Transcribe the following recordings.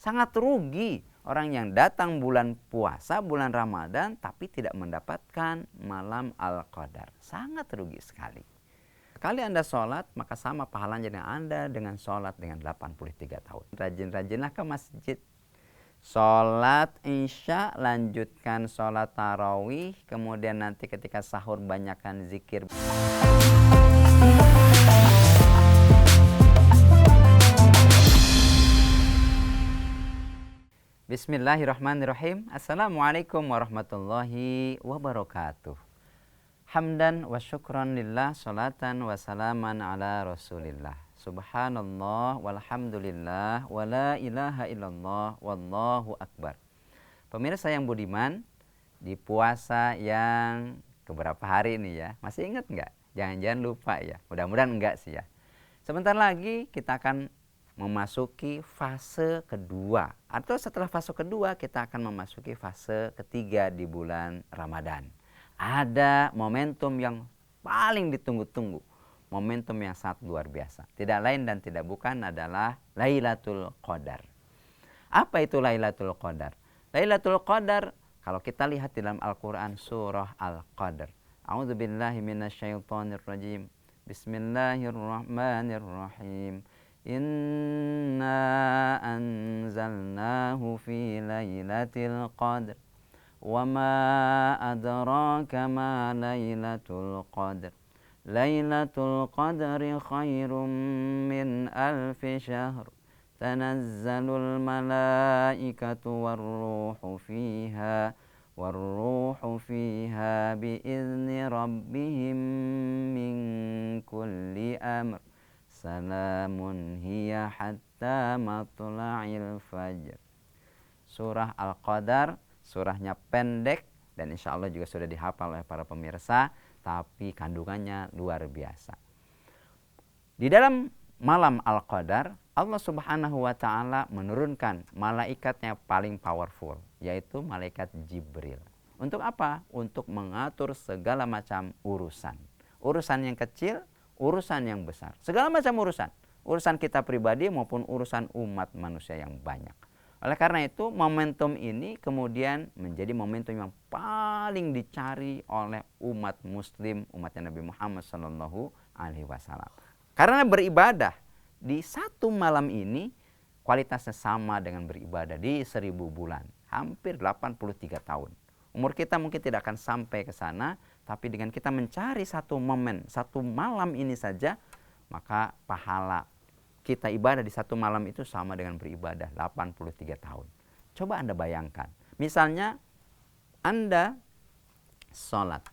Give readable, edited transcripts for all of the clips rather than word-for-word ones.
Sangat rugi orang yang datang bulan puasa, bulan Ramadan, tapi tidak mendapatkan malam Al-Qadar. Sangat rugi sekali. Kali Anda sholat, maka sama pahalanya dengan Anda dengan sholat dengan 83 tahun. Rajin-rajinlah ke masjid. Sholat isya, lanjutkan sholat tarawih, kemudian nanti ketika sahur banyakkan zikir. Bismillahirrahmanirrahim. Assalamualaikum warahmatullahi wabarakatuh. Hamdan wa syukran lillah, salatan wa salaman ala rasulillah. Subhanallah walhamdulillah wa la ilaha illallah wallahu akbar. Pemirsa yang budiman, di puasa yang keberapa hari ini ya? Masih ingat nggak? Jangan-jangan lupa ya. Mudah-mudahan enggak sih ya. Sebentar lagi kita akan memasuki fase kedua, atau setelah fase kedua kita akan memasuki fase ketiga di bulan Ramadan. Ada momentum yang paling ditunggu-tunggu, momentum yang sangat luar biasa. Tidak lain dan tidak bukan adalah Lailatul Qadar. Apa itu Lailatul Qadar? Lailatul Qadar kalau kita lihat di dalam Al-Quran surah Al-Qadar. A'udzubillahi minasyaitonirrajim. Bismillahirrahmanirrahim. Inna anzalnahu fi lailatul qadr wa ma adraka ma lailatul qadr lailatul qadri khairum min alfi syahr tanazzalul malaikatu warruhu fiha biizni rabbihim min kulli amr salamun hiya hatta matla'il fajr. Surah Al-Qadar, surahnya pendek dan insya Allah juga sudah dihafal oleh para pemirsa, tapi kandungannya luar biasa. Di dalam malam Al-Qadar, Allah Subhanahu wa Ta'ala menurunkan malaikatnya paling powerful, yaitu malaikat Jibril. Untuk apa? Untuk mengatur segala macam urusan. Urusan yang kecil, urusan yang besar, segala macam urusan kita pribadi maupun urusan umat manusia yang banyak. Oleh karena itu momentum ini kemudian menjadi momentum yang paling dicari oleh umat muslim, umatnya Nabi Muhammad SAW. Karena beribadah di satu malam ini kualitasnya sama dengan beribadah di 1000 bulan, hampir 83 tahun. Umur kita mungkin tidak akan sampai ke sana, tapi dengan kita mencari satu momen, satu malam ini saja, maka pahala kita ibadah di satu malam itu sama dengan beribadah 83 tahun. Coba Anda bayangkan, misalnya Anda sholat.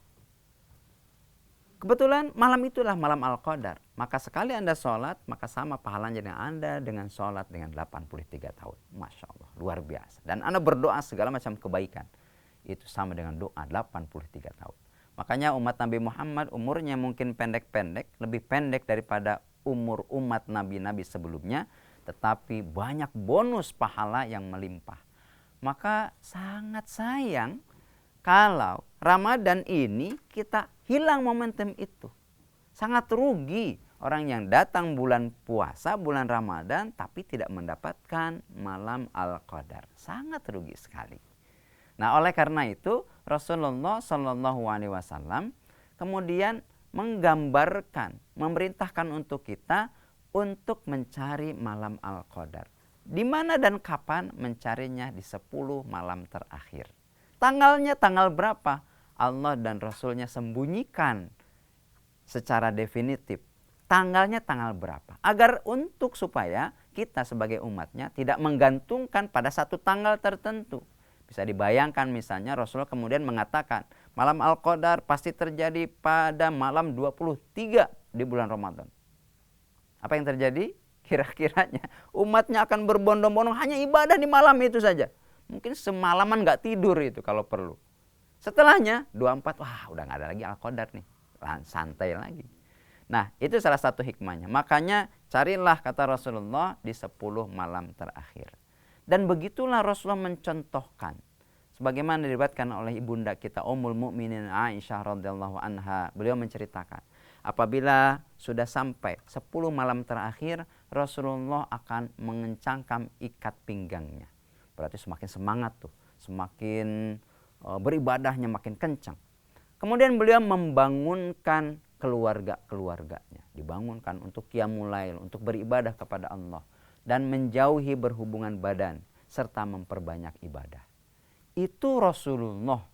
Kebetulan malam itulah malam Al-Qadar. Maka sekali Anda sholat, maka sama pahalanya dengan Anda dengan sholat dengan 83 tahun. Masya Allah, luar biasa. Dan Anda berdoa segala macam kebaikan. Itu sama dengan doa 83 tahun. Makanya umat Nabi Muhammad umurnya mungkin pendek-pendek, lebih pendek daripada umur umat nabi-nabi sebelumnya, tetapi banyak bonus pahala yang melimpah. Maka sangat sayang kalau Ramadan ini kita hilang momentum itu. Sangat rugi orang yang datang bulan puasa, bulan Ramadan, tapi tidak mendapatkan malam Al-Qadar. Sangat rugi sekali. Nah, oleh karena itu Rasulullah SAW kemudian menggambarkan, memerintahkan untuk kita untuk mencari malam Al-Qadar. Di mana dan kapan mencarinya? Di 10 malam terakhir. Tanggalnya tanggal berapa? Allah dan Rasulnya sembunyikan secara definitif. Tanggalnya tanggal berapa? Agar supaya kita sebagai umatnya tidak menggantungkan pada satu tanggal tertentu. Bisa dibayangkan misalnya Rasulullah kemudian mengatakan malam Al-Qadar pasti terjadi pada malam 23 di bulan Ramadan. Apa yang terjadi? Kira-kiranya umatnya akan berbondong-bondong hanya ibadah di malam itu saja. Mungkin semalaman nggak tidur itu kalau perlu. Setelahnya 24, wah udah nggak ada lagi Al-Qadar nih. Santai lagi. Nah itu salah satu hikmahnya. Makanya carilah kata Rasulullah di 10 malam terakhir. Dan begitulah Rasulullah mencontohkan. Sebagaimana diriwayatkan oleh ibunda kita Ummul Mukminin Aisyah radhiyallahu anha, beliau menceritakan apabila sudah sampai 10 malam terakhir, Rasulullah akan mengencangkan ikat pinggangnya. Berarti semakin semangat tuh, semakin beribadahnya makin kencang. Kemudian beliau membangunkan keluarga-keluarganya, dibangunkan untuk qiyamul lail, untuk beribadah kepada Allah dan menjauhi berhubungan badan serta memperbanyak ibadah. Itu Rasulullah.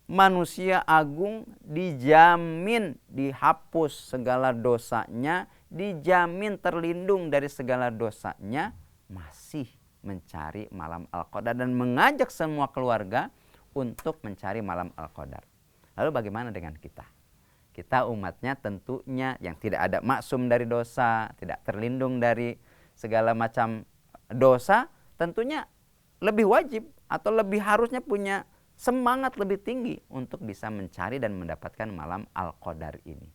Manusia agung dijamin dihapus segala dosanya, dijamin terlindung dari segala dosanya, masih mencari malam Al-Qadar dan mengajak semua keluarga untuk mencari malam Al-Qadar. Lalu bagaimana dengan kita? Kita umatnya tentunya yang tidak ada maksum dari dosa, tidak terlindung dari segala macam dosa, tentunya lebih wajib atau lebih harusnya punya semangat lebih tinggi untuk bisa mencari dan mendapatkan malam Al-Qadar ini.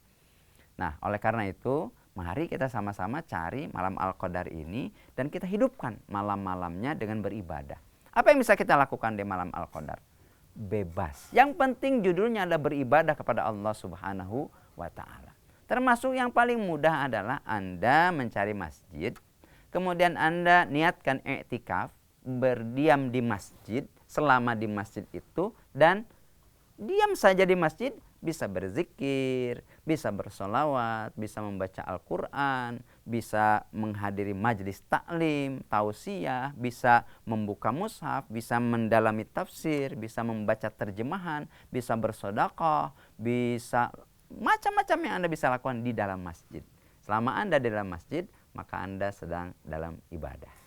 Nah, oleh karena itu, mari kita sama-sama cari malam Al-Qadar ini dan kita hidupkan malam-malamnya dengan beribadah. Apa yang bisa kita lakukan di malam Al-Qadar? Bebas. Yang penting judulnya adalah beribadah kepada Allah Subhanahu wa Ta'ala. Termasuk yang paling mudah adalah Anda mencari masjid, kemudian Anda niatkan i'tikaf, berdiam di masjid selama di masjid itu, dan diam saja di masjid, bisa berzikir, bisa bersolawat, bisa membaca Al-Quran, bisa menghadiri majlis taklim, tausiah, bisa membuka mushaf, bisa mendalami tafsir, bisa membaca terjemahan, bisa bersedekah, bisa macam-macam yang Anda bisa lakukan di dalam masjid. Selama Anda di dalam masjid, maka Anda sedang dalam ibadah.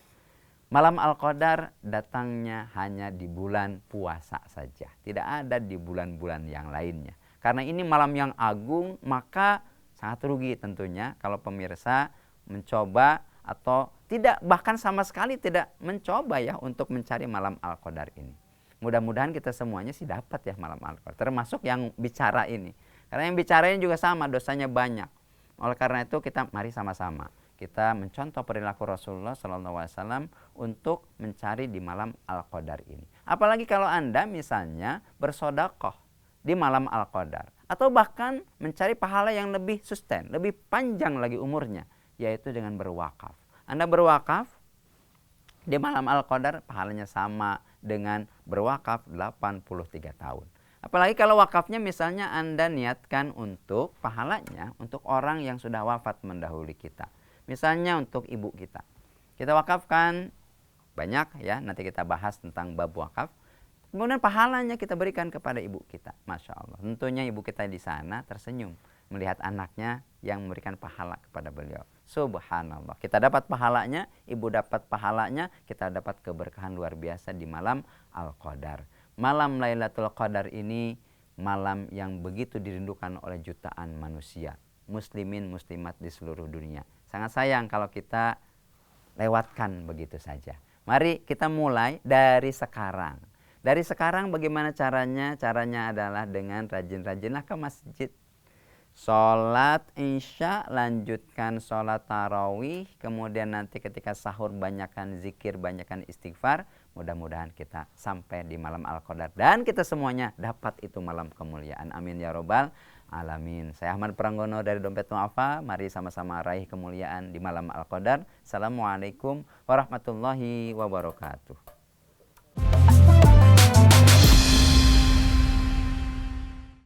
Malam Al-Qadar datangnya hanya di bulan puasa saja, tidak ada di bulan-bulan yang lainnya. Karena ini malam yang agung, maka sangat rugi tentunya kalau pemirsa mencoba atau tidak, bahkan sama sekali tidak mencoba ya untuk mencari malam Al-Qadar ini. Mudah-mudahan kita semuanya sih dapat ya malam Al-Qadar, termasuk yang bicara ini. Karena yang bicara ini juga sama, dosanya banyak. Oleh karena itu kita mari sama-sama kita mencontoh perilaku Rasulullah SAW untuk mencari di malam Al-Qadar ini. Apalagi kalau Anda misalnya bersedekah di malam Al-Qadar, atau bahkan mencari pahala yang lebih sustain, lebih panjang lagi umurnya, yaitu dengan berwakaf. Anda berwakaf di malam Al-Qadar, pahalanya sama dengan berwakaf 83 tahun. Apalagi kalau wakafnya misalnya Anda niatkan untuk pahalanya untuk orang yang sudah wafat mendahului kita. Misalnya untuk ibu kita. Kita wakafkan banyak ya, nanti kita bahas tentang bab wakaf. Kemudian pahalanya kita berikan kepada ibu kita. Masya Allah. Tentunya ibu kita di sana tersenyum melihat anaknya yang memberikan pahala kepada beliau. Subhanallah. Kita dapat pahalanya, ibu dapat pahalanya, kita dapat keberkahan luar biasa di malam Al-Qadar. Malam Lailatul Qadar ini malam yang begitu dirindukan oleh jutaan manusia, muslimin muslimat di seluruh dunia. Sangat sayang kalau kita lewatkan begitu saja. Mari kita mulai dari sekarang. Dari sekarang bagaimana caranya? Caranya adalah dengan rajin-rajinlah ke masjid. Sholat isya, lanjutkan sholat tarawih. Kemudian nanti ketika sahur banyakkan zikir, banyakkan istighfar. Mudah-mudahan kita sampai di malam Al-Qadar. Dan kita semuanya dapat itu malam kemuliaan. Amin ya robbal alamin. Saya Ahmad Pranggono dari Dompet Mu'afa. Mari sama-sama raih kemuliaan di malam Al-Qadar. Assalamualaikum warahmatullahi wabarakatuh.